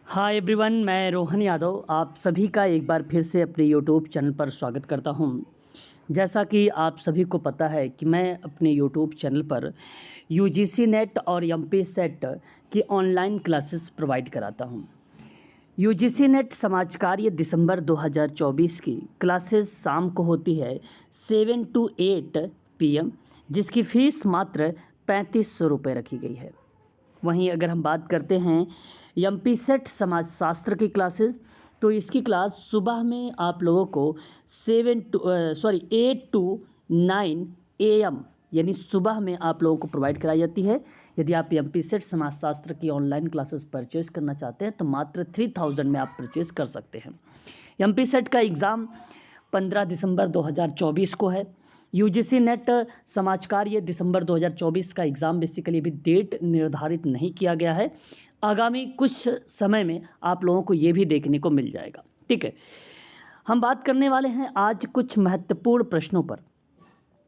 Hi everyone, मैं रोहन यादव आप सभी का एक बार फिर से अपने यूट्यूब चैनल पर स्वागत करता हूं। जैसा कि आप सभी को पता है कि मैं अपने यूट्यूब चैनल पर यूजीसी नेट और एमपी सेट की ऑनलाइन क्लासेस प्रोवाइड कराता हूं। यूजीसी नेट समाज कार्य दिसंबर 2024 की क्लासेस शाम को होती है 7 to 8 PM, जिसकी फ़ीस मात्र 3500 रुपये रखी गई है। वहीं अगर हम बात करते हैं एमपी सेट समाजशास्त्र की क्लासेस, तो इसकी क्लास सुबह में आप लोगों को 8 to 9 AM यानी सुबह में आप लोगों को प्रोवाइड कराई जाती है। यदि आप एमपी सेट समाजशास्त्र की ऑनलाइन क्लासेस परचेज़ करना चाहते हैं तो मात्र 3000 में आप परचेज़ कर सकते हैं। एमपी सेट का एग्ज़ाम 15 दिसंबर 2024 को है। यूजीसी नेट समाज कार्य दिसंबर 2024 का एग्ज़ाम बेसिकली अभी डेट निर्धारित नहीं किया गया है। आगामी कुछ समय में आप लोगों को ये भी देखने को मिल जाएगा। ठीक है, हम बात करने वाले हैं आज कुछ महत्वपूर्ण प्रश्नों पर।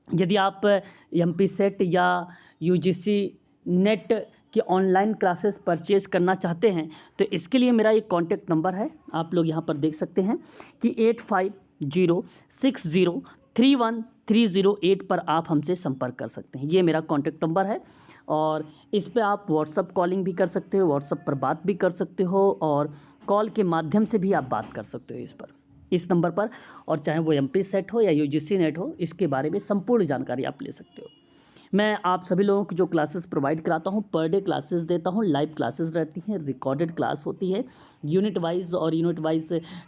यदि आप एमपी सेट या यूजीसी नेट की ऑनलाइन क्लासेस परचेज़ करना चाहते हैं तो इसके लिए मेरा एक कॉन्टैक्ट नंबर है, आप लोग यहाँ पर देख सकते हैं कि 8506031308 पर आप हमसे संपर्क कर सकते हैं। ये मेरा कॉन्टैक्ट नंबर है और इस पे आप व्हाट्सअप कॉलिंग भी कर सकते हो, व्हाट्सअप पर बात भी कर सकते हो और कॉल के माध्यम से भी आप बात कर सकते हो इस नंबर पर। और चाहे वो एमपी सेट हो या यूजीसी नेट हो, इसके बारे में संपूर्ण जानकारी आप ले सकते हो। मैं आप सभी लोगों की जो क्लासेस प्रोवाइड कराता हूँ, पर डे क्लासेस देता हूँ, लाइव क्लासेस रहती हैं, रिकॉर्डेड क्लास होती है, यूनिट वाइज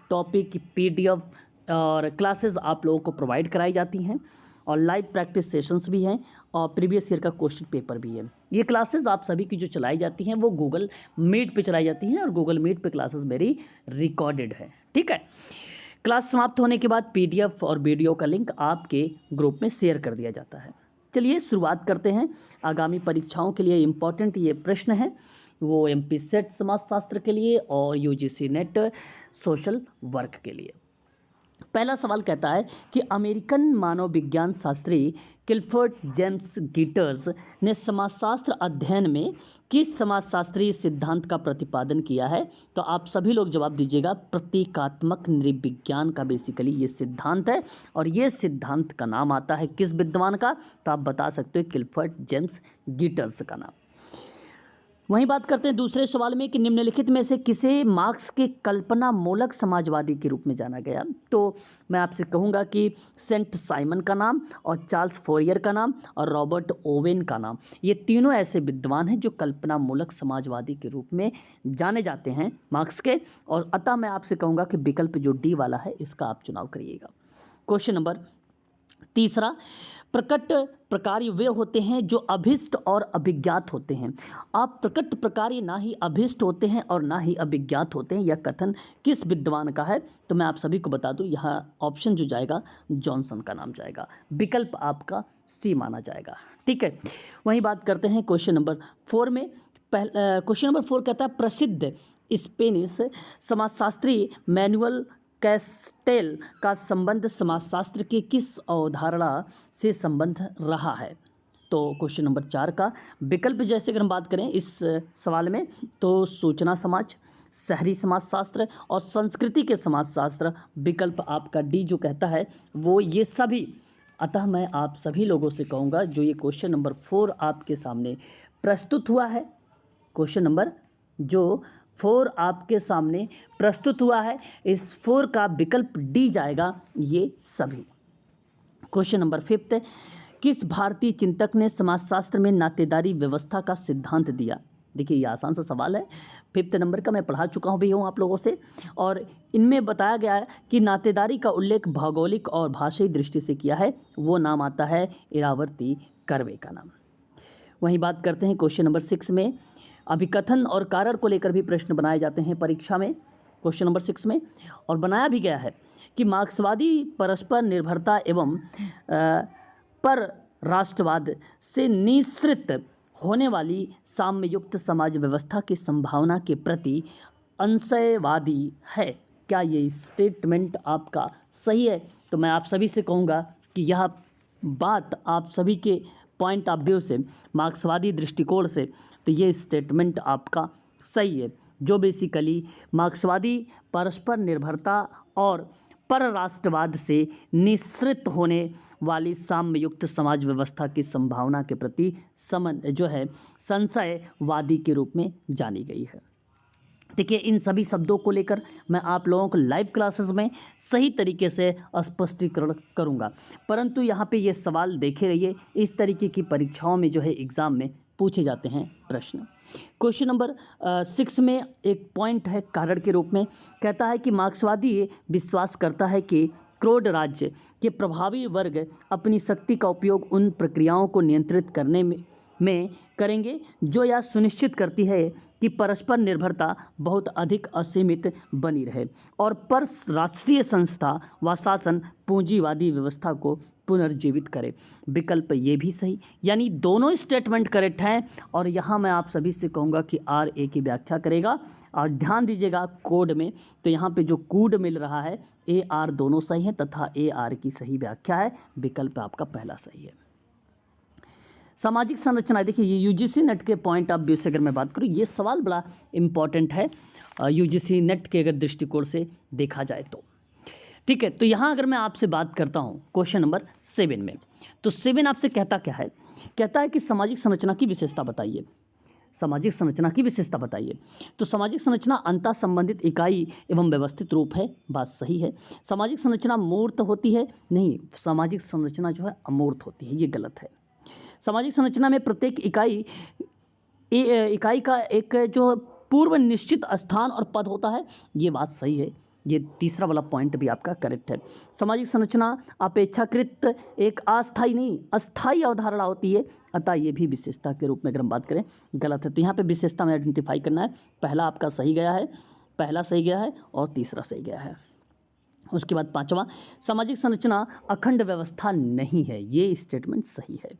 टॉपिक PDF और क्लासेस आप लोगों को प्रोवाइड कराई जाती हैं और लाइव प्रैक्टिस सेशंस भी हैं और प्रीवियस ईयर का क्वेश्चन पेपर भी है। ये क्लासेस आप सभी की जो चलाई जाती हैं वो गूगल मीट पे चलाई जाती हैं और गूगल मीट पे क्लासेस मेरी रिकॉर्डेड है। ठीक है, क्लास समाप्त होने के बाद PDF और वीडियो का लिंक आपके ग्रुप में शेयर कर दिया जाता है। चलिए शुरुआत करते हैं। आगामी परीक्षाओं के लिए इम्पॉर्टेंट ये प्रश्न है, वो एमपी सेट समाजशास्त्र के लिए और यूजीसी नेट सोशल वर्क के लिए। पहला सवाल कहता है कि अमेरिकन मानव विज्ञान शास्त्री क्लिफर्ड जेम्स गिटर्स ने समाजशास्त्र अध्ययन में किस समाजशास्त्रीय सिद्धांत का प्रतिपादन किया है? तो आप सभी लोग जवाब दीजिएगा। प्रतीकात्मक नृविज्ञान का बेसिकली ये सिद्धांत है और ये सिद्धांत का नाम आता है किस विद्वान का? तो आप बता सकते हो क्लिफर्ड जेम्स गिटर्स का नाम। वहीं बात करते हैं दूसरे सवाल में कि निम्नलिखित में से किसे मार्क्स के कल्पना मूलक समाजवादी के रूप में जाना गया? तो मैं आपसे कहूँगा कि सेंट साइमन का नाम और चार्ल्स फोरियर का नाम और रॉबर्ट ओवेन का नाम, ये तीनों ऐसे विद्वान हैं जो कल्पना मूलक समाजवादी के रूप में जाने जाते हैं मार्क्स के। और अतः मैं आपसे कहूँगा कि विकल्प जो D वाला है इसका आप चुनाव करिएगा। क्वेश्चन नंबर तीसरा, प्रकट प्रकार्य वे होते हैं जो अभिष्ट और अभिज्ञात होते हैं। आप प्रकट प्रकार्य ना ही अभिष्ट होते हैं और ना ही अभिज्ञात होते हैं, यह कथन किस विद्वान का है? तो मैं आप सभी को बता दूं, यहाँ ऑप्शन जो जाएगा जॉनसन का नाम जाएगा, विकल्प आपका C माना जाएगा। ठीक है, वहीं बात करते हैं क्वेश्चन नंबर 4 में। क्वेश्चन नंबर 4 कहता है प्रसिद्ध स्पेनिश समाजशास्त्री मैनुअल कैस्टेल का संबंध समाजशास्त्र की किस अवधारणा से संबंध रहा है? तो क्वेश्चन नंबर 4 का विकल्प जैसे अगर हम बात करें इस सवाल में तो सूचना समाज, शहरी समाजशास्त्र और संस्कृति के समाजशास्त्र, विकल्प आपका D जो कहता है वो ये सभी। अतः मैं आप सभी लोगों से कहूँगा जो ये क्वेश्चन नंबर 4 आपके सामने प्रस्तुत हुआ है, क्वेश्चन नंबर जो 4 आपके सामने प्रस्तुत हुआ है, इस 4 का विकल्प D जाएगा, ये सभी। क्वेश्चन नंबर 5, किस भारतीय चिंतक ने समाजशास्त्र में नातेदारी व्यवस्था का सिद्धांत दिया? देखिए ये आसान सा सवाल है, 5 नंबर का मैं पढ़ा चुका भी हूँ आप लोगों से और इनमें बताया गया है कि नातेदारी का उल्लेख भौगोलिक और भाषाई दृष्टि से किया है, वो नाम आता है इरावती कर्वे का नाम। वहीं बात करते हैं क्वेश्चन नंबर 6 में। अभिकथन और कारण को लेकर भी प्रश्न बनाए जाते हैं परीक्षा में क्वेश्चन नंबर 6 में, और बनाया भी गया है कि मार्क्सवादी परस्पर निर्भरता एवं पर राष्ट्रवाद से निःसृत होने वाली साम्ययुक्त समाज व्यवस्था की संभावना के प्रति अंशयवादी है। क्या ये स्टेटमेंट आपका सही है? तो मैं आप सभी से कहूँगा कि यह बात आप सभी के पॉइंट ऑफ व्यू से, मार्क्सवादी दृष्टिकोण से, तो ये स्टेटमेंट आपका सही है। जो बेसिकली मार्क्सवादी परस्पर निर्भरता और परराष्ट्रवाद से निःसृत होने वाली साम्ययुक्त समाज व्यवस्था की संभावना के प्रति संशयवादी के रूप में जानी गई है। देखिए, इन सभी शब्दों को लेकर मैं आप लोगों को लाइव क्लासेस में सही तरीके से स्पष्टीकरण करूंगा, परंतु यहाँ पे ये सवाल देखे रहिए, इस तरीके की परीक्षाओं में एग्ज़ाम में पूछे जाते हैं प्रश्न। क्वेश्चन नंबर 6 में एक पॉइंट है कारण के रूप में, कहता है कि मार्क्सवादी विश्वास करता है कि क्रोध राज्य के प्रभावी वर्ग अपनी शक्ति का उपयोग उन प्रक्रियाओं को नियंत्रित करने में करेंगे जो यह सुनिश्चित करती है कि परस्पर निर्भरता बहुत अधिक असीमित बनी रहे और पर राष्ट्रीय संस्था व शासन पूंजीवादी व्यवस्था को पुनर्जीवित करे। विकल्प ये भी सही, यानी दोनों स्टेटमेंट करेक्ट हैं। और यहाँ मैं आप सभी से कहूँगा कि RA की व्याख्या करेगा और ध्यान दीजिएगा कोड में, तो यहाँ पे जो कोड मिल रहा है AR दोनों सही हैं तथा AR की सही व्याख्या है। विकल्प आपका पहला सही है। सामाजिक संरचना, देखिए ये UGC नेट के पॉइंट ऑफ व्यू से अगर मैं बात करूँ, ये सवाल बड़ा इम्पॉर्टेंट है UGC नेट के अगर दृष्टिकोण से देखा जाए तो। ठीक है, तो यहाँ अगर मैं आपसे बात करता हूँ क्वेश्चन नंबर 7 में, तो 7 आपसे कहता क्या है, कहता है कि सामाजिक संरचना की विशेषता बताइए। सामाजिक संरचना की विशेषता बताइए। तो सामाजिक संरचना अंतः संबंधित इकाई एवं व्यवस्थित रूप है, बात सही है। सामाजिक संरचना मूर्त होती है, नहीं, सामाजिक संरचना अमूर्त होती है, ये गलत है। सामाजिक संरचना में प्रत्येक इकाई का एक पूर्व निश्चित स्थान और पद होता है, ये बात सही है। ये तीसरा वाला पॉइंट भी आपका करेक्ट है। सामाजिक संरचना अपेक्षाकृत एक अस्थायी नहीं अस्थायी अवधारणा होती है, अतः ये भी विशेषता के रूप में अगर हम बात करें गलत है। तो यहाँ पे विशेषता में आइडेंटिफाई करना है, पहला आपका सही गया है, पहला सही गया है और तीसरा सही गया है। उसके बाद 5वां, सामाजिक संरचना अखंड व्यवस्था नहीं है, ये स्टेटमेंट सही है।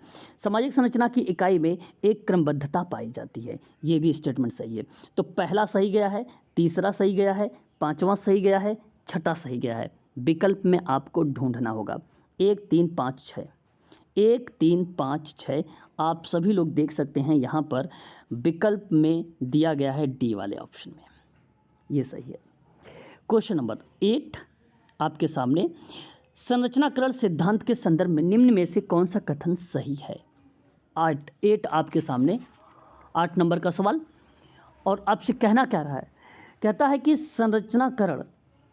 सामाजिक संरचना की इकाई में एक क्रमबद्धता पाई जाती है, ये भी स्टेटमेंट सही है। तो पहला सही गया है, तीसरा सही गया है, 5वां सही गया है, 6ठा सही गया है। विकल्प में आपको ढूंढना होगा 1 3 5 6, 1 3 5 6 आप सभी लोग देख सकते हैं यहाँ पर विकल्प में दिया गया है डी वाले ऑप्शन में, ये सही है। क्वेश्चन नंबर 8 आपके सामने, संरचनाकरण सिद्धांत के संदर्भ में निम्न में से कौन सा कथन सही है। 8 आपके सामने 8 नंबर का सवाल, और आपसे कहना क्या रहा है, कहता है कि संरचनाकरण,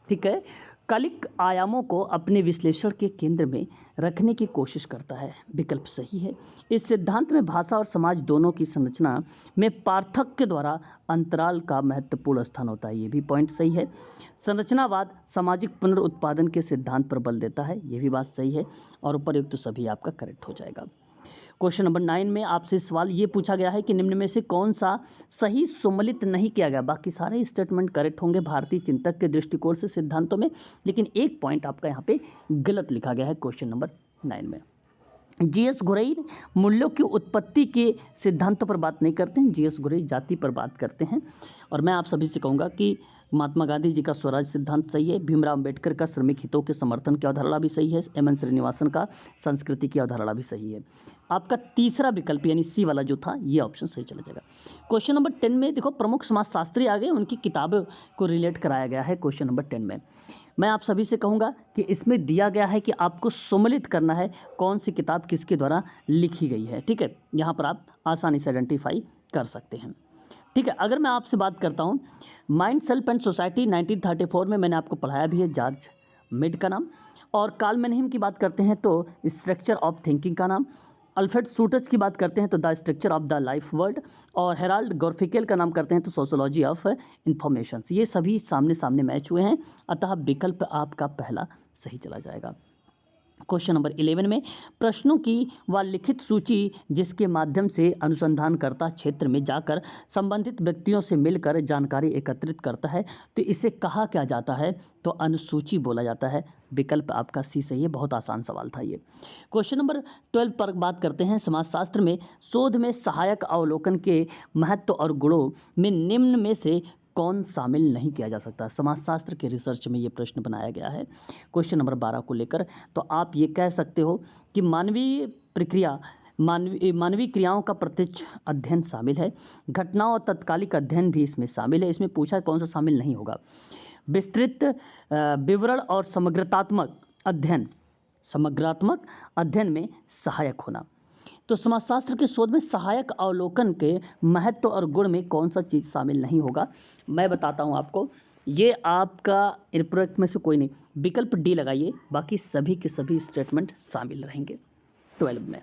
ठीक है, कालिक आयामों को अपने विश्लेषण के केंद्र में रखने की कोशिश करता है। विकल्प सही है। इस सिद्धांत में भाषा और समाज दोनों की संरचना में पार्थक्य द्वारा अंतराल का महत्वपूर्ण स्थान होता है, ये भी पॉइंट सही है। संरचनावाद सामाजिक पुनरुत्पादन के सिद्धांत पर बल देता है, ये भी बात सही है। और उपयुक्त सभी आपका करेक्ट हो जाएगा। क्वेश्चन नंबर 9 में आपसे सवाल ये पूछा गया है कि निम्न में से कौन सा सही सम्मिलित नहीं किया गया। बाकी सारे स्टेटमेंट करेक्ट होंगे भारतीय चिंतक के दृष्टिकोण से सिद्धांतों में, लेकिन एक पॉइंट आपका यहाँ पे गलत लिखा गया है क्वेश्चन नंबर 9 में। GS घुरई मूल्यों की उत्पत्ति के सिद्धांतों पर बात नहीं करते हैं, GS घुरई जाति पर बात करते हैं। और मैं आप सभी से कहूँगा कि महात्मा गांधी जी का स्वराज सिद्धांत सही है, भीमराव अम्बेडकर का श्रमिक हितों के समर्थन की अवधारणा भी सही है, MN श्रीनिवासन का संस्कृति की अवधारणा भी सही है। आपका तीसरा विकल्प यानी सी वाला जो था ये ऑप्शन सही चला जाएगा। क्वेश्चन नंबर 10 में देखो प्रमुख समाजशास्त्री आ गए, उनकी किताबों को रिलेट कराया गया है। क्वेश्चन नंबर 10 में मैं आप सभी से कहूँगा कि इसमें दिया गया है कि आपको सम्मिलित करना है कौन सी किताब किसके द्वारा लिखी गई है, ठीक है, यहाँ पर आप आसानी से आइडेंटिफाई कर सकते हैं। ठीक है, अगर मैं आपसे बात करता हूँ माइंड सेल्फ एंड सोसाइटी 1934 में मैंने आपको पढ़ाया भी है, जॉर्ज मिड का नाम। और कार्ल मैनहीम की बात करते हैं तो स्ट्रक्चर ऑफ थिंकिंग का नाम। अल्फ्रेड सूटर्स की बात करते हैं तो the structure of the life world. और हेराल्ड गॉर्फिकेल का नाम करते हैं तो सोशोलॉजी ऑफ इंफॉर्मेशन। ये सभी सामने सामने मैच हुए हैं, अतः विकल्प आपका पहला सही चला जाएगा। क्वेश्चन नंबर 11 में प्रश्नों की व लिखित सूची जिसके माध्यम से अनुसंधानकर्ता क्षेत्र में जाकर संबंधित व्यक्तियों से मिलकर जानकारी एकत्रित करता है तो इसे कहा क्या जाता है, तो अनुसूची बोला जाता है। विकल्प आपका सी सही है, बहुत आसान सवाल था ये। क्वेश्चन नंबर 12 पर बात करते हैं समाजशास्त्र में शोध में सहायक अवलोकन के महत्व और गुणों में निम्न में से कौन शामिल नहीं किया जा सकता। समाजशास्त्र के रिसर्च में ये प्रश्न बनाया गया है क्वेश्चन नंबर 12 को लेकर। तो आप ये कह सकते हो कि मानवीय प्रक्रिया मानवीय क्रियाओं का प्रत्यक्ष अध्ययन शामिल है। घटनाओं और तत्कालिक अध्ययन भी इसमें शामिल है। इसमें पूछा है कौन सा शामिल नहीं होगा। विस्तृत विवरण और समग्रात्मक अध्ययन में सहायक होना। तो समाजशास्त्र के शोध में सहायक अवलोकन के महत्व और गुण में कौन सा चीज़ शामिल नहीं होगा, मैं बताता हूँ आपको। ये आपका इनप्रोडक्ट में से कोई नहीं, विकल्प डी लगाइए, बाकी सभी के सभी स्टेटमेंट शामिल रहेंगे 12 में।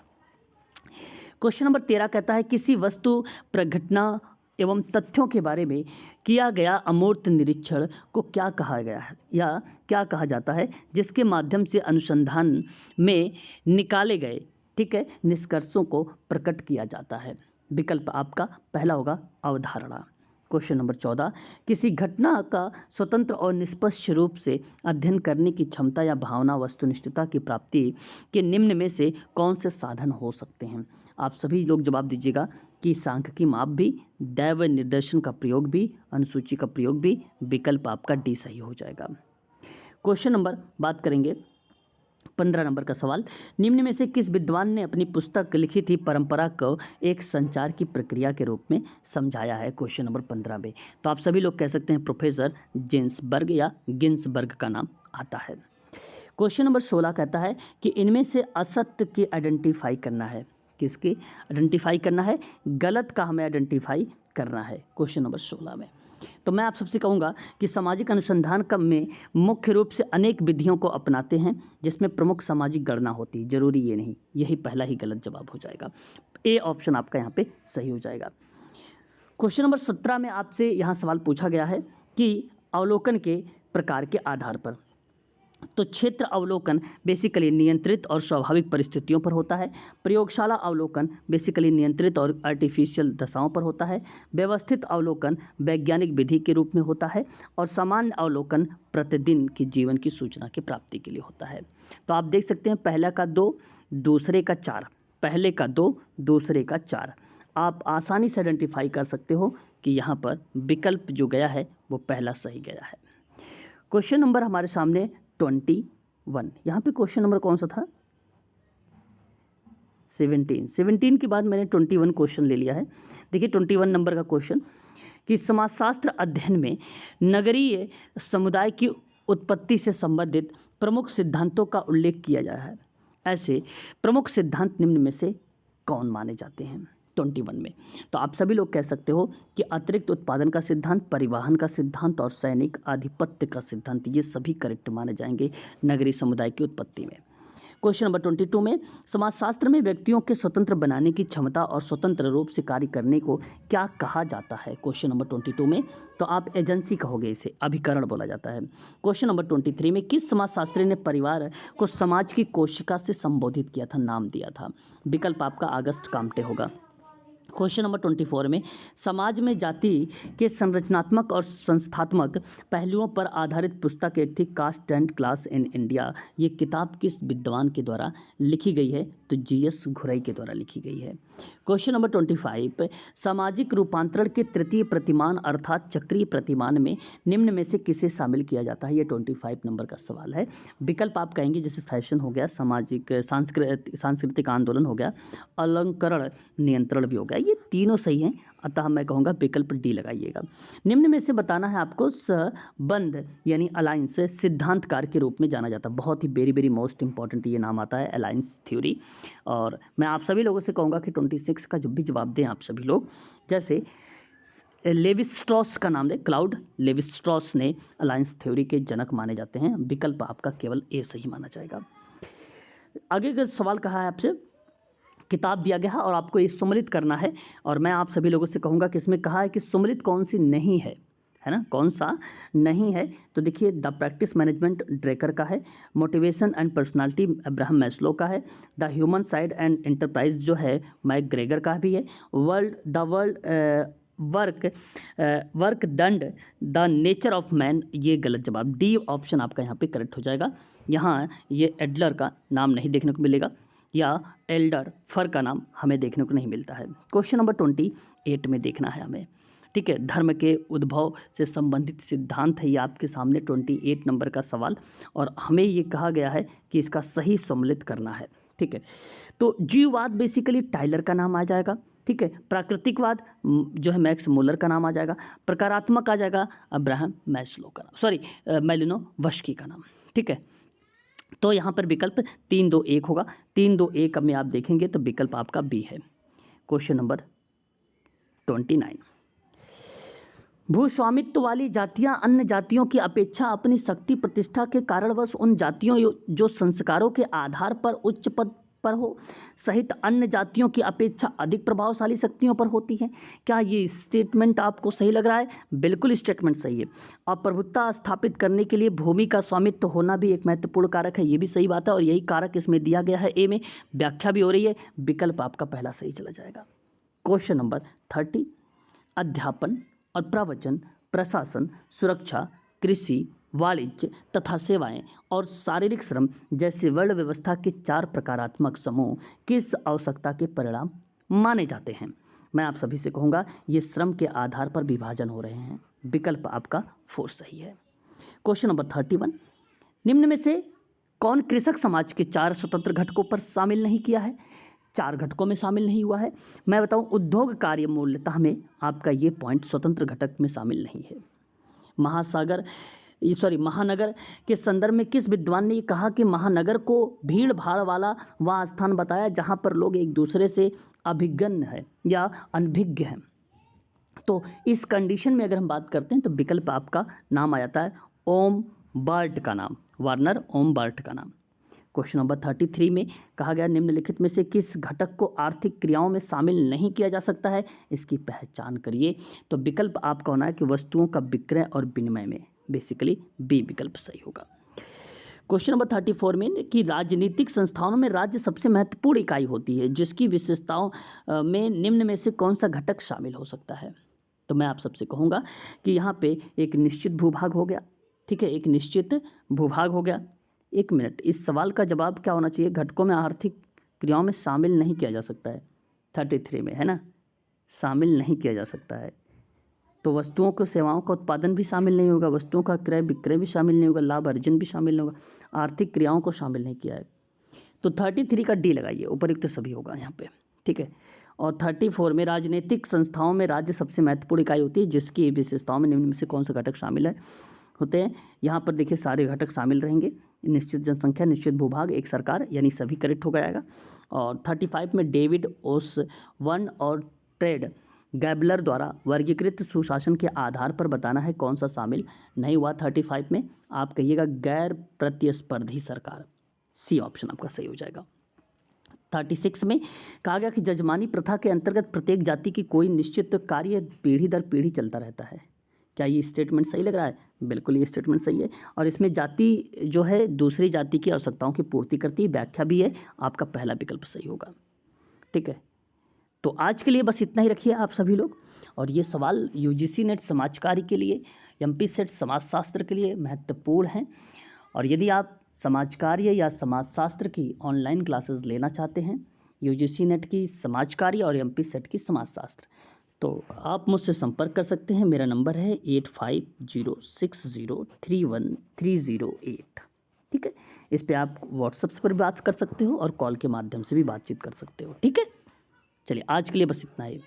क्वेश्चन नंबर 13 कहता है किसी वस्तु, प्रघटना एवं तथ्यों के बारे में किया गया अमूर्त निरीक्षण को क्या कहा गया है या क्या कहा जाता है, जिसके माध्यम से अनुसंधान में निकाले गए, ठीक है, निष्कर्षों को प्रकट किया जाता है। विकल्प आपका पहला होगा अवधारणा। क्वेश्चन नंबर 14 किसी घटना का स्वतंत्र और निष्पक्ष रूप से अध्ययन करने की क्षमता या भावना वस्तुनिष्ठता की प्राप्ति के निम्न में से कौन से साधन हो सकते हैं। आप सभी लोग जवाब दीजिएगा कि सांख्यिकी माप भी, दैव निर्देशन का प्रयोग भी, अनुसूची का प्रयोग भी। विकल्प आपका डी सही हो जाएगा। क्वेश्चन नंबर बात करेंगे 15 नंबर का सवाल, निम्न में से किस विद्वान ने अपनी पुस्तक लिखी थी परंपरा को एक संचार की प्रक्रिया के रूप में समझाया है। क्वेश्चन नंबर 15 में तो आप सभी लोग कह सकते हैं प्रोफेसर जिन्सबर्ग या गिन्सबर्ग का नाम आता है। क्वेश्चन नंबर 16 कहता है कि इनमें से असत्य की आइडेंटिफाई करना है। किसकी आइडेंटिफाई करना है? गलत का हमें आइडेंटिफाई करना है क्वेश्चन नंबर 16 में। तो मैं आप सबसे कहूँगा कि सामाजिक अनुसंधान का में मुख्य रूप से अनेक विधियों को अपनाते हैं जिसमें प्रमुख सामाजिक गणना होती है। जरूरी ये नहीं, यही पहला ही गलत जवाब हो जाएगा। ए ऑप्शन आपका यहाँ पे सही हो जाएगा। क्वेश्चन नंबर 17 में आपसे यहाँ सवाल पूछा गया है कि अवलोकन के प्रकार के आधार पर, तो क्षेत्र अवलोकन बेसिकली नियंत्रित और स्वाभाविक परिस्थितियों पर होता है। प्रयोगशाला अवलोकन बेसिकली नियंत्रित और आर्टिफिशियल दशाओं पर होता है। व्यवस्थित अवलोकन वैज्ञानिक विधि के रूप में होता है और सामान्य अवलोकन प्रतिदिन की जीवन की सूचना की प्राप्ति के लिए होता है। तो आप देख सकते हैं पहला का 2, दूसरे का 4, पहले का 2, दूसरे का 4। आप आसानी से आइडेंटिफाई कर सकते हो कि यहाँ पर विकल्प जो गया है वो पहला सही गया है। क्वेश्चन नंबर हमारे सामने 21, यहाँ पे क्वेश्चन नंबर कौन सा था? 17 के बाद मैंने 21 क्वेश्चन ले लिया है। देखिए 21 नंबर का क्वेश्चन कि समाजशास्त्र अध्ययन में नगरीय समुदाय की उत्पत्ति से संबंधित प्रमुख सिद्धांतों का उल्लेख किया गया है। ऐसे प्रमुख सिद्धांत निम्न में से कौन माने जाते हैं 21 में? तो आप सभी लोग कह सकते हो कि अतिरिक्त उत्पादन का सिद्धांत, परिवहन का सिद्धांत और सैनिक आधिपत्य का सिद्धांत, ये सभी करेक्ट माने जाएंगे नगरीय समुदाय की उत्पत्ति में। क्वेश्चन नंबर 22 में समाजशास्त्र में व्यक्तियों के स्वतंत्र बनाने की क्षमता और स्वतंत्र रूप से कार्य करने को क्या कहा जाता है? क्वेश्चन नंबर 22 में तो आप एजेंसी कहोगे, इसे अभिकरण बोला जाता है। क्वेश्चन नंबर 23 में किस समाजशास्त्री ने परिवार को समाज की कोशिका से संबोधित किया था, नाम दिया था? विकल्प आपका अगस्त काम्टे होगा। क्वेश्चन नंबर 24 में समाज में जाति के संरचनात्मक और संस्थात्मक पहलुओं पर आधारित पुस्तक एक थी caste and class in India. ये किताब किस विद्वान के द्वारा लिखी गई है? तो जीएस घुरई के द्वारा लिखी गई है। क्वेश्चन नंबर 25 सामाजिक रूपांतरण के तृतीय प्रतिमान अर्थात चक्रीय प्रतिमान में निम्न में से किसे शामिल किया जाता है? ये 25 नंबर का सवाल है। विकल्प आप कहेंगे जैसे फैशन हो गया, सामाजिक सांस्कृतिक आंदोलन हो गया, अलंकरण नियंत्रण भी हो गया। ये तीनों सही हैं, अतः मैं कहूँगा विकल्प डी लगाइएगा। निम्न में से बताना है आपको संबंध यानी अलायंस सिद्धांतकार के रूप में जाना जाता है। बहुत ही वेरी मोस्ट इंपॉर्टेंट ये नाम आता है अलायंस थ्योरी। और मैं आप सभी लोगों से कहूँगा कि 26 का जब भी जवाब दें आप सभी लोग, जैसे लेविस्ट्रॉस का नाम लें, क्लाउड लेविस्ट्रॉस ने अलायंस थ्योरी के जनक माने जाते हैं। विकल्प आपका केवल ए सही माना जाएगा। आगे का सवाल कहा है आपसे, किताब दिया गया है और आपको ये सम्मिलित करना है और मैं आप सभी लोगों से कहूँगा कि इसमें कहा है कि सम्मिलित कौन सी नहीं है, है ना, कौन सा नहीं है? तो देखिए द प्रैक्टिस मैनेजमेंट ड्रेकर का है, motivation and personality Abraham Maslow का है, the human side and enterprise जो है मैक ग्रेगर का भी है, वर्क दंड द नेचर ऑफ मैन, ये गलत जवाब। डी ऑप्शन आपका यहाँ पे करेक्ट हो जाएगा। यहाँ ये एडलर का नाम नहीं देखने को मिलेगा या एल्डर फर का नाम हमें देखने को नहीं मिलता है। क्वेश्चन नंबर 28 में देखना है हमें, ठीक है, धर्म के उद्भव से संबंधित सिद्धांत है ये आपके सामने 28 नंबर का सवाल और हमें ये कहा गया है कि इसका सही सम्मिलित करना है। ठीक है। तो जीववाद बेसिकली टाइलर का नाम आ जाएगा, ठीक है। प्राकृतिकवाद जो है मैक्स मुलर का नाम आ जाएगा। प्रकारात्मक आ जाएगा अब्राहम मैस्लो का नाम, सॉरी मैलिनोवस्की का नाम, ठीक है। तो यहाँ पर विकल्प 3, 2, 1 होगा। 3, 2, 1 में आप देखेंगे तो विकल्प आपका बी है। क्वेश्चन नंबर 29, भूस्वामित्व वाली जातियां अन्य जातियों की अपेक्षा अपनी शक्ति प्रतिष्ठा के कारणवश उन जातियों जो संस्कारों के आधार पर उच्च पद पर हो सहित अन्य जातियों की अपेक्षा अधिक प्रभावशाली शक्तियों पर होती हैं। क्या ये स्टेटमेंट आपको सही लग रहा है? बिल्कुल स्टेटमेंट सही है। और प्रभुत्व स्थापित करने के लिए भूमि का स्वामित्व होना भी एक महत्वपूर्ण कारक है, ये भी सही बात है। और यही कारक इसमें दिया गया है, ए में व्याख्या भी हो रही है। विकल्प आपका पहला सही चला जाएगा। क्वेश्चन नंबर 30, अध्यापन और प्रवचन, प्रशासन, सुरक्षा, कृषि, वाणिज्य तथा सेवाएं और शारीरिक श्रम जैसे वर्ण व्यवस्था के 4 प्रकारात्मक समूह किस आवश्यकता के परिणाम माने जाते हैं? मैं आप सभी से कहूँगा ये श्रम के आधार पर विभाजन हो रहे हैं। विकल्प आपका 4 सही है। क्वेश्चन नंबर 31, निम्न में से कौन कृषक समाज के 4 स्वतंत्र घटकों पर शामिल नहीं किया है? 4 घटकों में शामिल नहीं हुआ है। मैं बताऊं, उद्योग कार्य मूल्यता में आपका ये पॉइंट स्वतंत्र घटक में शामिल नहीं है। महानगर के संदर्भ में किस विद्वान ने कहा कि महानगर को भीड़ भाड़ वाला वह स्थान बताया जहां पर लोग एक दूसरे से अभिज्ञ है या अनभिज्ञ हैं? तो इस कंडीशन में अगर हम बात करते हैं तो विकल्प आपका नाम आ जाता है ओम बर्ट का नाम, वर्नर ओम बर्ट का नाम। क्वेश्चन नंबर 33 में कहा गया निम्नलिखित में से किस घटक को आर्थिक क्रियाओं में शामिल नहीं किया जा सकता है, इसकी पहचान करिए। तो विकल्प आपका होना है कि वस्तुओं का विक्रय और विनिमय में, बेसिकली बी विकल्प सही होगा। क्वेश्चन नंबर 34 में कि राजनीतिक संस्थानों में राज्य सबसे महत्वपूर्ण इकाई होती है, जिसकी विशेषताओं में निम्न में से कौन सा घटक शामिल हो सकता है? तो मैं आप सबसे कहूँगा कि यहाँ पे एक निश्चित भूभाग हो गया, ठीक है, एक निश्चित भूभाग हो गया। एक मिनट, इस सवाल का जवाब क्या होना चाहिए? घटकों में आर्थिक क्रियाओं में शामिल नहीं किया जा सकता है, 33 में है ना, शामिल नहीं किया जा सकता है। तो वस्तुओं को सेवाओं का उत्पादन भी शामिल नहीं होगा, वस्तुओं का क्रय विक्रय भी शामिल नहीं होगा, लाभ अर्जन भी शामिल नहीं होगा, आर्थिक क्रियाओं को शामिल नहीं किया है। तो 33 का डी लगाइए, उपयुक्त तो सभी होगा यहाँ पे, ठीक है। और 34 में राजनीतिक संस्थाओं में राज्य सबसे महत्वपूर्ण इकाई होती है, जिसकी विशेषताओं में निम्न में से कौन सा घटक शामिल है होते हैं? यहाँ पर देखिए सारे घटक शामिल रहेंगे, निश्चित जनसंख्या, निश्चित भूभाग, एक सरकार, यानी सभी करेक्ट हो जाएगा। और 35 में डेविड ओसबर्न और टेड गैबलर द्वारा वर्गीकृत सुशासन के आधार पर बताना है कौन सा शामिल नहीं हुआ 35 में? आप कहिएगा गैर प्रतिस्पर्धी सरकार, सी ऑप्शन आपका सही हो जाएगा। 36 में कहा गया कि जजमानी प्रथा के अंतर्गत प्रत्येक जाति की कोई निश्चित कार्य पीढ़ी दर पीढ़ी चलता रहता है। क्या ये स्टेटमेंट सही लग रहा है? बिल्कुल ये स्टेटमेंट सही है। और इसमें जाति जो है दूसरी जाति की आवश्यकताओं की पूर्ति करती है, व्याख्या भी है, आपका पहला विकल्प सही होगा, ठीक है। तो आज के लिए बस इतना ही रखिए आप सभी लोग। और ये सवाल यूजीसी नेट समाज कार्य के लिए, एमपी सेट समाजशास्त्र के लिए महत्वपूर्ण हैं। और यदि आप समाज कार्य या समाजशास्त्र की ऑनलाइन क्लासेस लेना चाहते हैं, यूजीसी नेट की समाज कार्य और एमपी सेट की समाजशास्त्र, तो आप मुझसे संपर्क कर सकते हैं। मेरा नंबर है 8506031308, ठीक है। इस पे आप व्हाट्सएप पर बात कर सकते हो और कॉल के माध्यम से भी बातचीत कर सकते हो, ठीक है। चलिए आज के लिए बस इतना ही।